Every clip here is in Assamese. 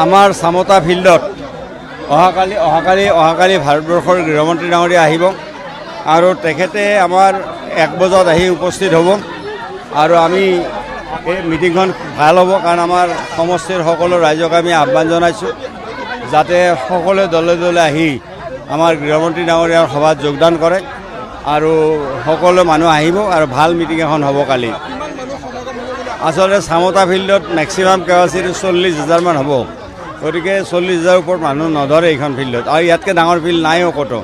আমাৰ চামতা ফিল্ডত অহাকালি ভাৰতবৰ্ষৰ গৃহমন্ত্ৰী ডাঙৰীয়া আহিব আৰু তেখেতে আমাৰ 1 বজাত আহি উপস্থিত হ'ব আৰু আমি এই মিটিংখন ভাল হ'ব কাৰণ আমাৰ সমষ্টিৰ সকলো ৰাইজক আমি আহ্বান জনাইছোঁ যাতে সকলোৱে দলে দলে আহি আমাৰ গৃহমন্ত্ৰী ডাঙৰীয়াৰ সভাত যোগদান কৰে আৰু সকলো মানুহ আহিব আৰু ভাল মিটিং এখন হ'ব কালি। আচলতে চামতা ফিল্ডত মেক্সিমাম কেপাচিটি 40,000 মান হ'ব, গতিকে 40,000 ওপৰত মানুহ নধৰে এইখন ফিল্ডত আৰু ইয়াতকৈ ডাঙৰ ফিল্ড নাইও ক'তো,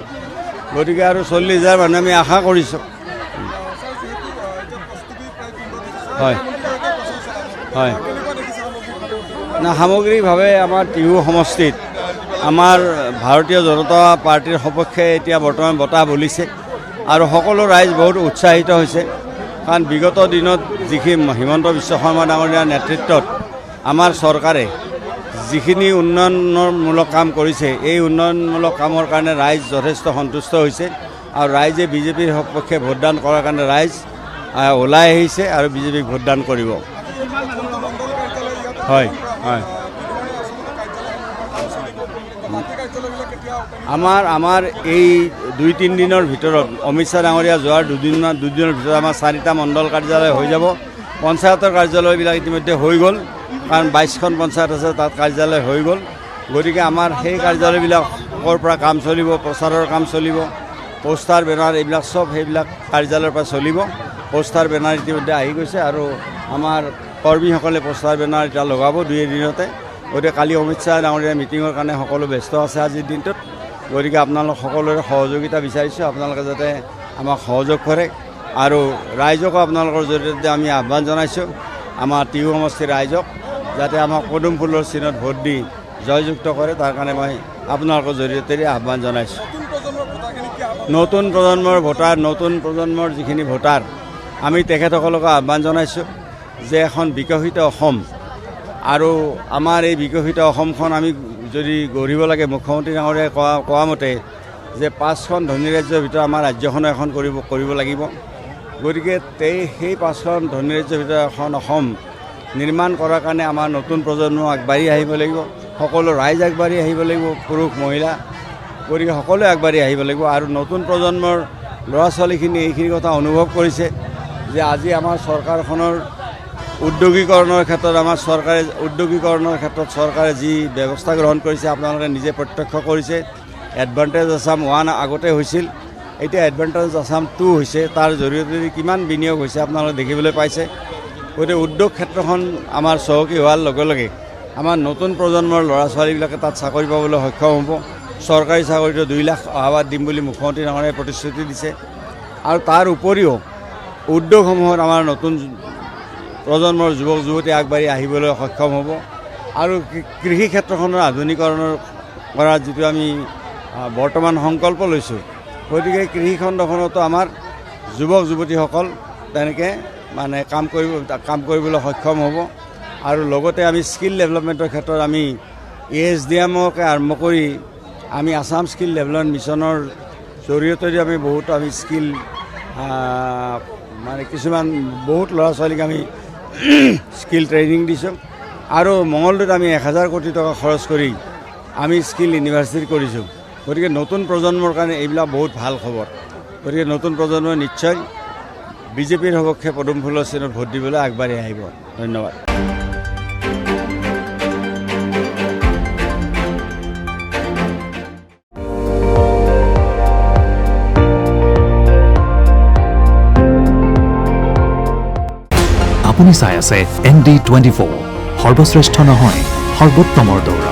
গতিকে আৰু 40,000 মানুহ আমি আশা কৰিছোঁ। হয় হয় না সামগ্ৰিকভাৱে আমাৰ টিহু সমষ্টিত আমাৰ ভাৰতীয় জনতা পাৰ্টিৰ সপক্ষে এতিয়া বৰ্তমান বঁটা বলিছে আৰু সকলো ৰাইজ বহুত উৎসাহিত হৈছে কাৰণ বিগত দিনত যিখিনি হিমন্ত বিশ্ব শৰ্মা ডাঙৰীয়াৰ নেতৃত্বত আমাৰ চৰকাৰে যিখিনি উন্নয়নমূলক কাম কৰিছে এই উন্নয়নমূলক কামৰ কাৰণে ৰাইজ যথেষ্ট সন্তুষ্ট হৈছে আৰু ৰাইজে বিজেপিৰ সপক্ষে ভোটদান কৰাৰ কাৰণে ৰাইজ ওলাই আহিছে আৰু বিজেপিক ভোটদান কৰিব। হয় হয় আমাৰ এই 2-3 দিনৰ ভিতৰত অমিত শ্বাহ ডাঙৰীয়া যোৱাৰ দুদিনৰ ভিতৰত আমাৰ 4টা মণ্ডল কাৰ্যালয় হৈ যাব। পঞ্চায়তৰ কাৰ্যালয়বিলাক ইতিমধ্যে হৈ গ'ল কাৰণ 22খন পঞ্চায়ত আছে, তাত কাৰ্যালয় হৈ গ'ল। গতিকে আমাৰ সেই কাৰ্যালয়বিলাকৰ পৰা কাম চলিব, প্ৰচাৰৰ কাম চলিব, পোষ্টাৰ বেনাৰ এইবিলাক চব সেইবিলাক কাৰ্যালয়ৰ পৰা চলিব। পোষ্টাৰ বেনাৰ ইতিমধ্যে আহি গৈছে আৰু আমাৰ কৰ্মীসকলে পোষ্টাৰ বেনাৰ এতিয়া লগাব 2 এদিনতে। গতিকে কালি অমিত শ্বাহ ডাঙৰীয়াৰ মিটিঙৰ কাৰণে সকলো ব্যস্ত আছে আজিৰ দিনটোত। গতিকে আপোনালোক সকলোৰে সহযোগিতা বিচাৰিছোঁ, আপোনালোকে যাতে আমাক সহযোগ কৰে আৰু ৰাইজকো আপোনালোকৰ জৰিয়তে আমি আহ্বান জনাইছোঁ আমাৰ টিহু সমষ্টিৰ ৰাইজক যাতে আমাক পদুম ফুলৰ চিনত ভোট দি জয়যুক্ত কৰে, তাৰ কাৰণে মই আপোনালোকৰ জৰিয়তে আহ্বান জনাইছোঁ। নতুন প্ৰজন্মৰ যিখিনি ভোটাৰ আমি তেখেতসকলক আহ্বান জনাইছোঁ যে এখন বিকশিত অসম আৰু আমাৰ এই বিকশিত অসমখন আমি যদি গঢ়িব লাগে, মুখ্যমন্ত্ৰী ডাঙৰীয়াই কোৱা মতে যে 5খন ধনী ৰাজ্যৰ ভিতৰত আমাৰ ৰাজ্যখনো এখন কৰিব লাগিব। গতিকে সেই 5খন ধনী ৰাজ্যৰ ভিতৰত এখন অসম নিৰ্মাণ কৰাৰ কাৰণে আমাৰ নতুন প্ৰজন্ম আগবাঢ়ি আহিব লাগিব, সকলো ৰাইজ আগবাঢ়ি আহিব লাগিব, পুৰুষ মহিলা, গতিকে সকলোৱে আগবাঢ়ি আহিব লাগিব। আৰু নতুন প্ৰজন্মৰ ল'ৰা ছোৱালীখিনি এইখিনি কথা অনুভৱ কৰিছে যে আজি আমাৰ চৰকাৰখনৰ উদ্যোগীকৰণৰ ক্ষেত্ৰত চৰকাৰে যি ব্যৱস্থা গ্ৰহণ কৰিছে আপোনালোকে নিজে প্ৰত্যক্ষ কৰিছে। এডভান্টেজ আছাম 1 আগতে হৈছিল, এতিয়া এডভান্টেজ আছাম 2 হৈছে, তাৰ জৰিয়তে কিমান বিনিয়োগ হৈছে আপোনালোকে দেখিবলৈ পাইছে। গতিকে উদ্যোগ ক্ষেত্ৰখন আমাৰ চহকী হোৱাৰ লগে লগে আমাৰ নতুন প্ৰজন্মৰ ল'ৰা ছোৱালীবিলাকে তাত চাকৰি পাবলৈ সক্ষম হ'ব। চৰকাৰী চাকৰিটো 2 লাখ অহাবাদ দিম বুলি মুখ্যমন্ত্ৰী ডাঙৰীয়াই প্ৰতিশ্ৰুতি দিছে আৰু তাৰ উপৰিও উদ্যোগসমূহত আমাৰ নতুন প্ৰজন্মৰ যুৱক যুৱতী আগবাঢ়ি আহিবলৈ সক্ষম হ'ব আৰু কৃষি ক্ষেত্ৰখনৰ আধুনিকৰণৰ কৰাৰ যিটো আমি বৰ্তমান সংকল্প লৈছোঁ, গতিকে কৃষি খণ্ডখনতো আমাৰ যুৱক যুৱতীসকল তেনেকৈ মানে কাম কৰিবলৈ সক্ষম হ'ব। আৰু লগতে আমি স্কিল ডেভেলপমেণ্টৰ ক্ষেত্ৰত আমি ASDMকে আৰম্ভ কৰি আমি আছাম স্কিল ডেভেলপমেণ্ট মিছনৰ জৰিয়তে আমি স্কিল মানে কিছুমান বহুত ল'ৰা ছোৱালীক আমি স্কিল ট্ৰেইনিং দিছোঁ আৰু মঙলদৈত আমি 1000 কোটি টকা খৰচ কৰি আমি স্কিল ইউনিভাৰ্চিটি কৰিছোঁ। গতিকে নতুন প্ৰজন্মৰ কাৰণে এইবিলাক বহুত ভাল খবৰ। গতিকে নতুন প্ৰজন্মই নিশ্চয় বিজেপিৰ সপক্ষে পদুম ফুলৰ চিনত ভোট দিবলৈ আগবাঢ়ি আহিব। ধন্যবাদ। আপুনি চাই আছে ND24, সৰ্বশ্ৰেষ্ঠ নহয় সৰ্বোত্তমৰ দৌৰ।